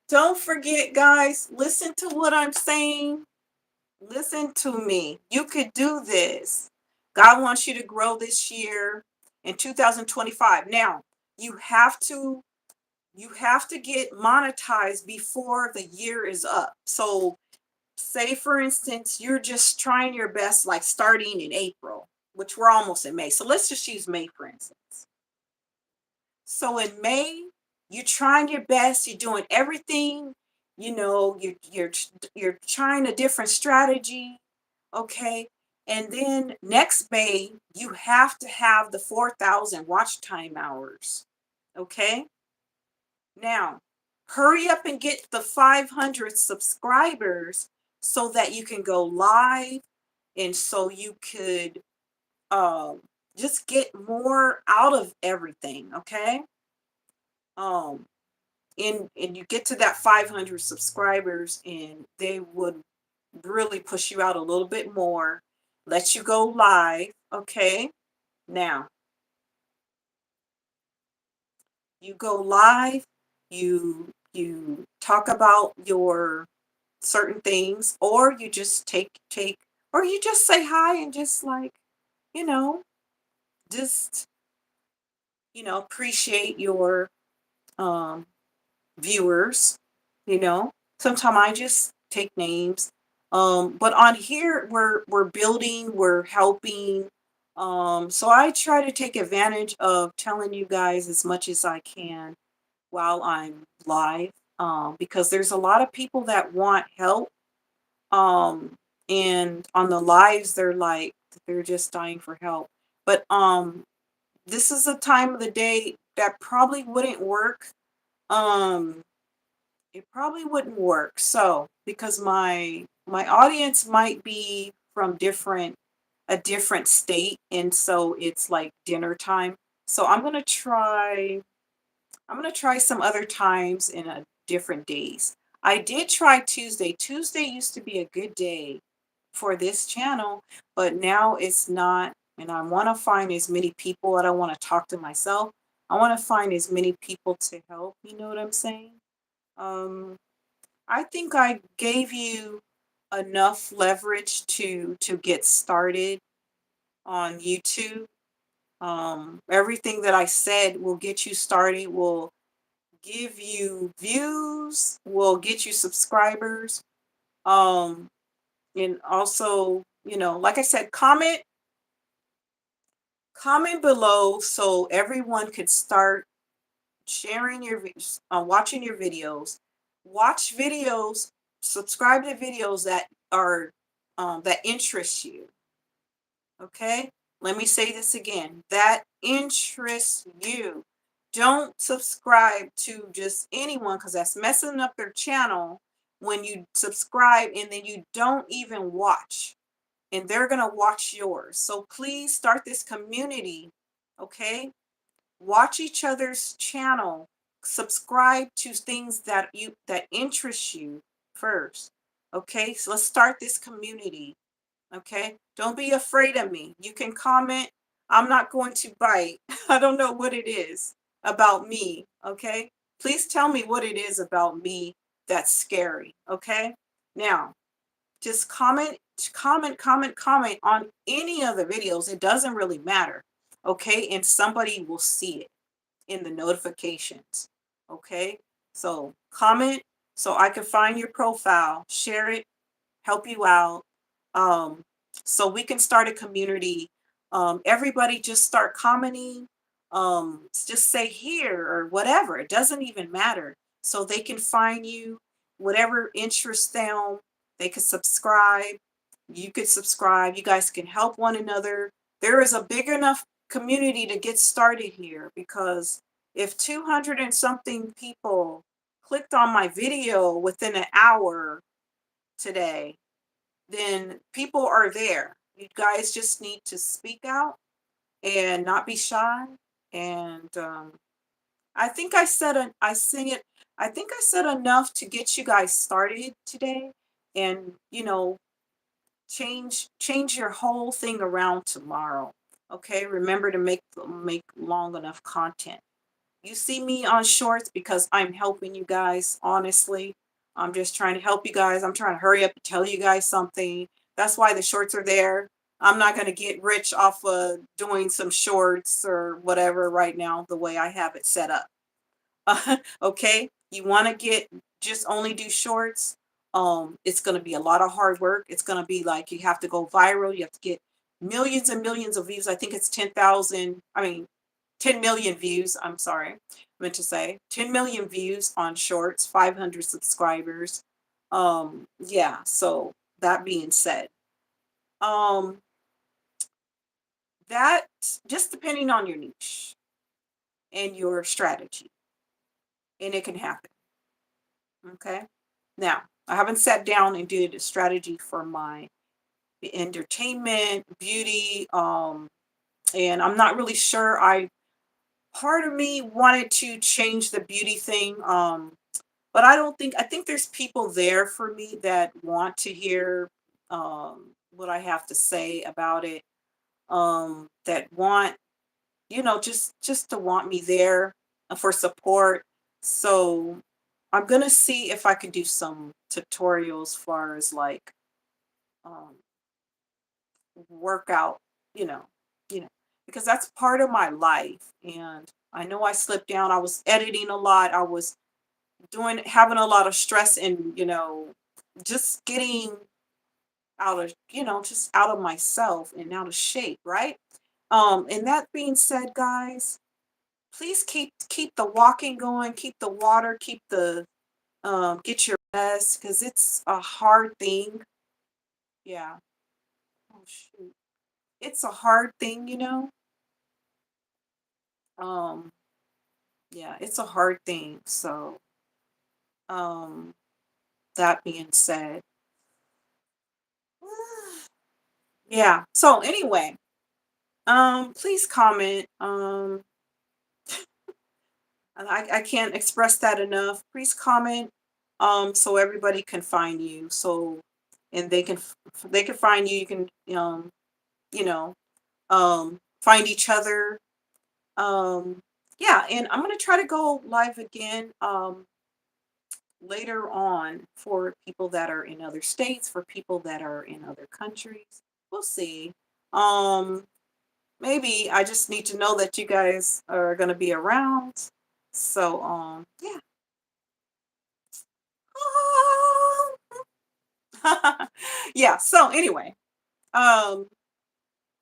don't forget, guys, listen to what I'm saying. Listen to me. You could do this. God wants you to grow this year in 2025. Now, you have to you have to get monetized before the year is up. So, say for instance, you're just trying your best like starting in April, which we're almost in May. So, let's just use May for instance. So in May, you're trying your best, you're doing everything, you're trying a different strategy, okay? And then next May, you have to have the 4,000 watch time hours, okay? Now, hurry up and get the 500 subscribers so that you can go live and so you could um just get more out of everything, okay? Um and you get to that 500 subscribers and they would really push you out a little bit more, let you go live, okay? Now, you go live, you talk about your certain things, or you just take or you just say hi and just like, you know, just, appreciate your um viewers, you know. Sometimes I just take names. But on here we're building, we're helping. So I try to take advantage of telling you guys as much as I can while I'm live. Because there's a lot of people that want help. Um, and on the lives they're just dying for help. But this is a time of the day that probably wouldn't work. Um, it probably wouldn't work. So, because my audience might be from different a different state, and so it's like dinner time. So I'm going to try some other times in a different days. I did try Tuesday. Tuesday used to be a good day for this channel, but now it's not, and I want to find as many people. I don't want to talk to myself. I want to find as many people to help, you know what I'm saying? Um I think I gave you enough leverage to get started on YouTube. Everything that I said will get you started, will give you views, will get you subscribers. Um, and also, like I said, comment below so everyone could start sharing your videos, watching your videos, watch videos, subscribe to videos that are that interest you. Okay, let me say this again. That interests you. Don't subscribe to just anyone because that's messing up their channel when you subscribe and then you don't even watch and they're gonna watch yours. So please start this community. Okay, watch each other's channel, subscribe to things that interest you first. Okay, so let's start this community. Okay, don't be afraid of me. You can comment. I'm not going to bite. I don't know what it is about me. Okay, please tell me what it is about me that's scary. Okay, now just comment on any of the videos. It doesn't really matter. Okay, and somebody will see it in the notifications. Okay, so comment so I can find your profile, share it, help you out. Um, so we can start a community. Everybody just start commenting. Just say here or whatever. It doesn't even matter. So they can find you, whatever interests them. They can subscribe. You could subscribe. You guys can help one another. There is a big enough community to get started here because if 200 and something people clicked on my video within an hour today, then people are there. You guys just need to speak out and not be shy. And I think I said I sing it. I think I said enough to get you guys started today, and change your whole thing around tomorrow. Okay, remember to make long enough content. You see me on shorts because I'm helping you guys, honestly. I'm just trying to help you guys. I'm trying to hurry up and tell you guys something. That's why the shorts are there. I'm not going to get rich off of doing some shorts or whatever right now, the way I have it set up. Okay, you want to get just only do shorts. It's going to be a lot of hard work. It's going to be like you have to go viral. You have to get millions and millions of views. I think it's 10,000. I mean, 10 million views. I'm sorry, I meant to say 10 million views on shorts, 500 subscribers. Yeah. So that being said, um, that just depending on your niche and your strategy, and it can happen. Okay. Now, I haven't sat down and did a strategy for my entertainment, beauty, and I'm not really sure. I Part of me wanted to change the beauty thing, but I think there's people there for me that want to hear what I have to say about it. That want, just to want me there for support. So I'm gonna see if I can do some tutorials far as like um, workout, you know, you know, because that's part of my life. And I know I slipped down. I was editing a lot. I was having a lot of stress and, just getting just out of myself and out of shape, right? And that being said, guys, please keep the walking going, keep the water, keep the get your rest because it's a hard thing. Yeah. Oh shoot. It's a hard thing. Um, yeah, it's a hard thing. So, um, that being said, yeah. So anyway, please comment. I can't express that enough. Please comment, so everybody can find you. So, and they can find you. You can, you know, find each other. Um, yeah, and I'm gonna try to go live again. Later on for people that are in other states, for people that are in other countries. We'll see. Um, Maybe I just need to know that you guys are going to be around. So, yeah. Yeah. So anyway, um,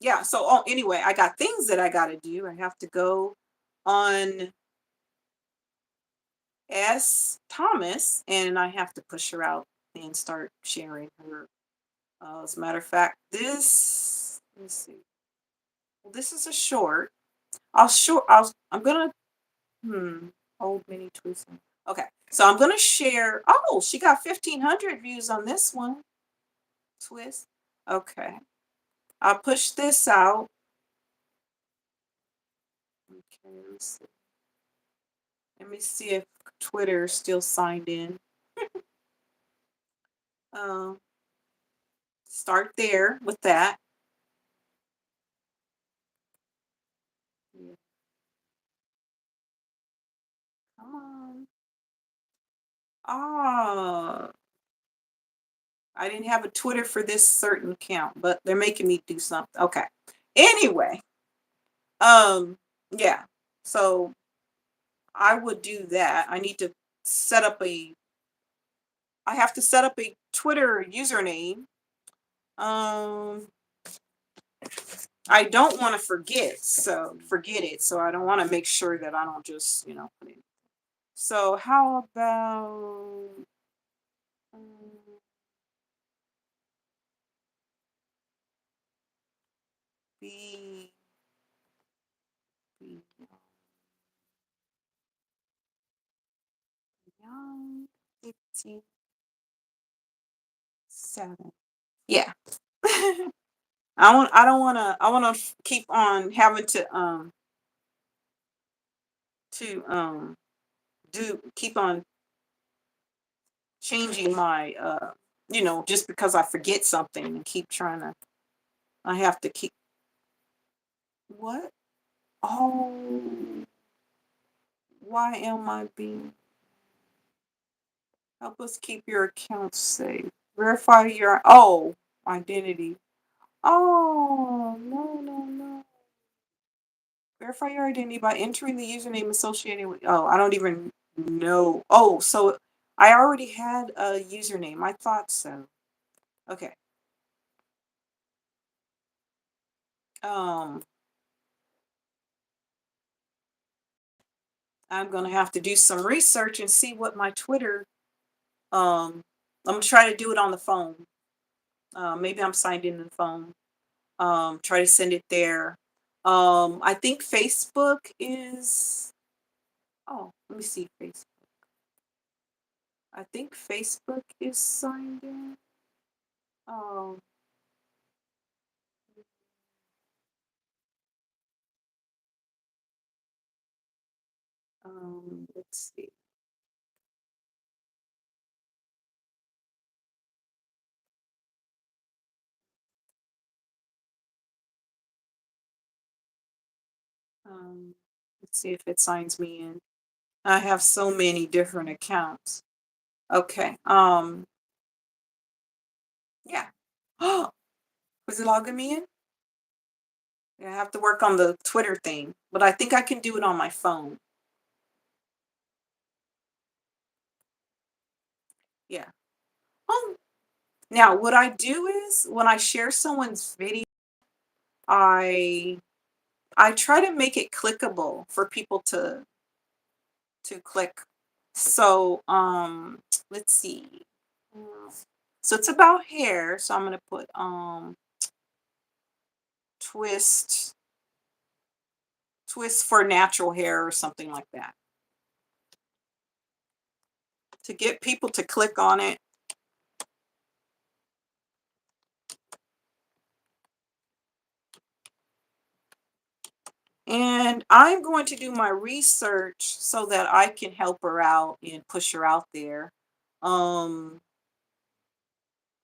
yeah. So, anyway, I got things that I got to do. I have to go on S. Thomas, and I have to push her out and start sharing her. As a matter of fact, let me see. Well, this is a short. I'm gonna, old mini twist. Okay, so I'm gonna share. Oh, she got 1,500 views on this one. Twist. Okay, I'll push this out. Okay, let me see if Twitter is still signed in. Um, Start there with that. Yeah, come on. Ah, I didn't have a Twitter for this certain account, but they're making me do something. Okay. Anyway, um, yeah. So I would do that. I need to set up I have to set up a Twitter username. Um, I don't want to forget it. So I don't want to make sure that I don't just, put it. So how about um, be, be young 57. Yeah. I don't want to keep on having to do keep on changing my just because I forget something and keep trying to I have to keep what? Oh, why am I being help us keep your account safe. Verify your identity. Oh, no, no, no. Verify your identity by entering the username associated with I don't even know. Oh, so I already had a username. I thought so. Okay. Um, I'm gonna have to do some research and see what my Twitter. I'm gonna try to do it on the phone. Maybe I'm signed in the phone. Try to send it there. I think Facebook is. Oh, let me see Facebook. I think Facebook is signed in. Um, let's see. Let's see if it signs me in. I have so many different accounts. Okay. Yeah. Oh, was it logging me in? Yeah, I have to work on the Twitter thing, but I think I can do it on my phone. Yeah. Um, Now what I do is when I share someone's video, I I try to make it clickable for people to click. So, let's see. Mm, So it's about hair, so I'm gonna put twist twist for natural hair or something like that to get people to click on it. And I'm going to do my research so that I can help her out and push her out there. Um,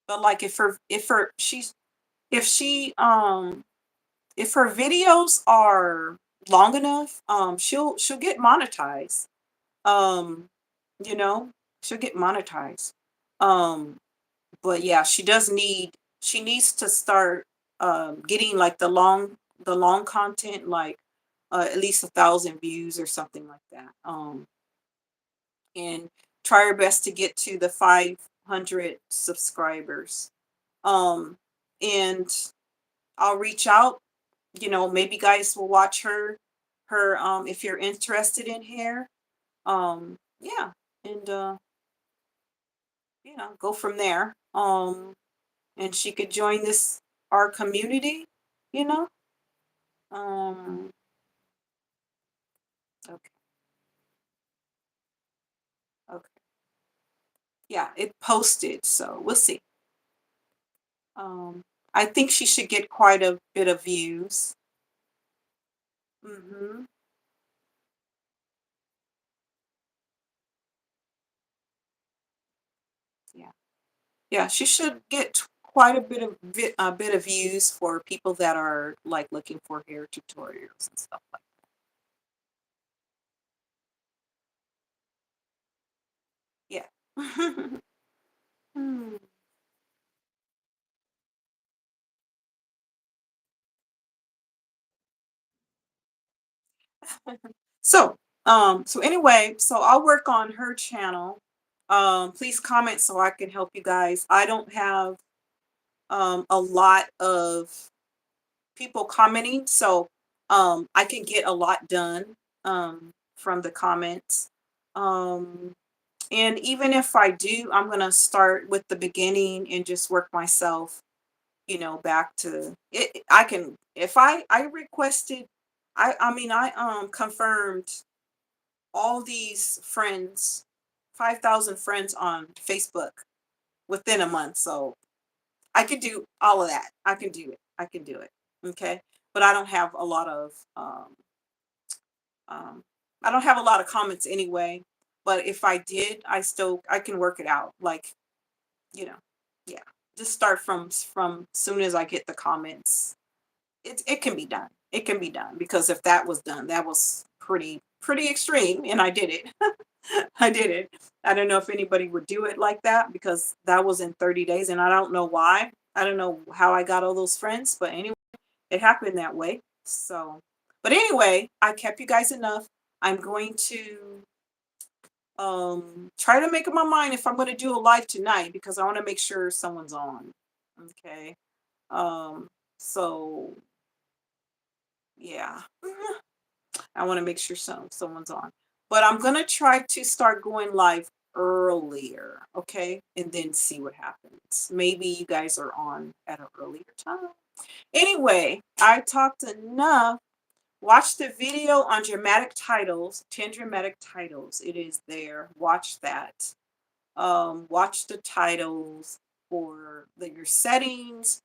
but like if she if her videos are long enough, she'll get monetized. Um, you know, she'll get monetized. Um, but yeah, she needs to start getting like the long content like at least 1,000 views or something like that. And try her best to get to the 500 subscribers. Um, and I'll reach out. Maybe guys will watch her if you're interested in hair. Yeah, and go from there. And she could join this our community, you know? Um, okay, okay. Yeah, it posted, so we'll see. Um, I think she should get quite a bit of views. Mm-hmm. Yeah. Yeah, she should get quite a bit of views for people that are like looking for hair tutorials and stuff like. Yeah. Hmm. So, so anyway, so I'll work on her channel. Please comment so I can help you guys. I don't have a lot of people commenting, so I can get a lot done from the comments. Um, and even if I do, I'm gonna start with the beginning and just work myself, back to it. I can if I requested, I mean I confirmed all these friends, 5,000 friends on Facebook within a month. So I could do all of that. I can do it. I can do it. Okay. But I don't have a lot of um I don't have a lot of comments anyway. But if I did, I can work it out. Like, you know, yeah. Just start from soon as I get the comments. It can be done. It can be done because if that was done, that was pretty extreme and I did it. I did it. I don't know if anybody would do it like that because that was in 30 days and I don't know why. I don't know how I got all those friends, but anyway, it happened that way. So, but anyway, I kept you guys enough. I'm going to try to make up my mind if I'm going to do a live tonight because I want to make sure someone's on. Okay. Um so yeah. I want to make sure someone's on. But I'm gonna try to start going live earlier, okay? And then see what happens. Maybe you guys are on at an earlier time. Anyway, I talked enough. Watch the video on dramatic titles, 10 dramatic titles. It is there. Watch that. Watch the titles for your settings,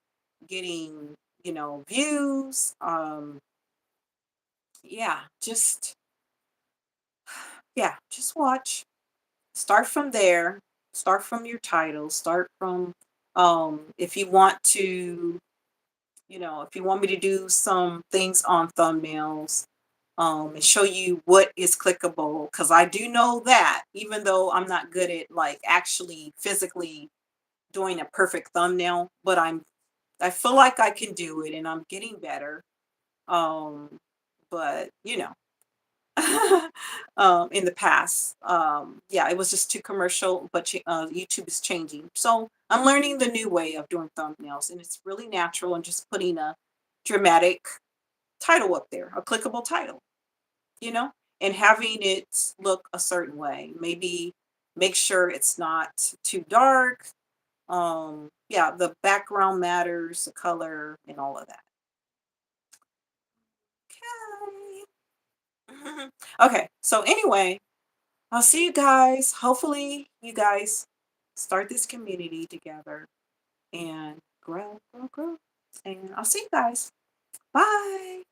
getting, views. Yeah, just watch. Start from there. Start from your title. Start from if you want to, if you want me to do some things on thumbnails, and show you what is clickable, because I do know that even though I'm not good at like actually physically doing a perfect thumbnail, but I feel like I can do it and I'm getting better. Um, but in the past. Yeah, it was just too commercial, but YouTube is changing. So I'm learning the new way of doing thumbnails, and it's really natural and just putting a dramatic title up there, a clickable title, you know, and having it look a certain way. Maybe make sure it's not too dark. Yeah, the background matters, the color, and all of that. Okay. Okay, so anyway, I'll see you guys. Hopefully, you guys start this community together and grow, grow, grow. And I'll see you guys. Bye.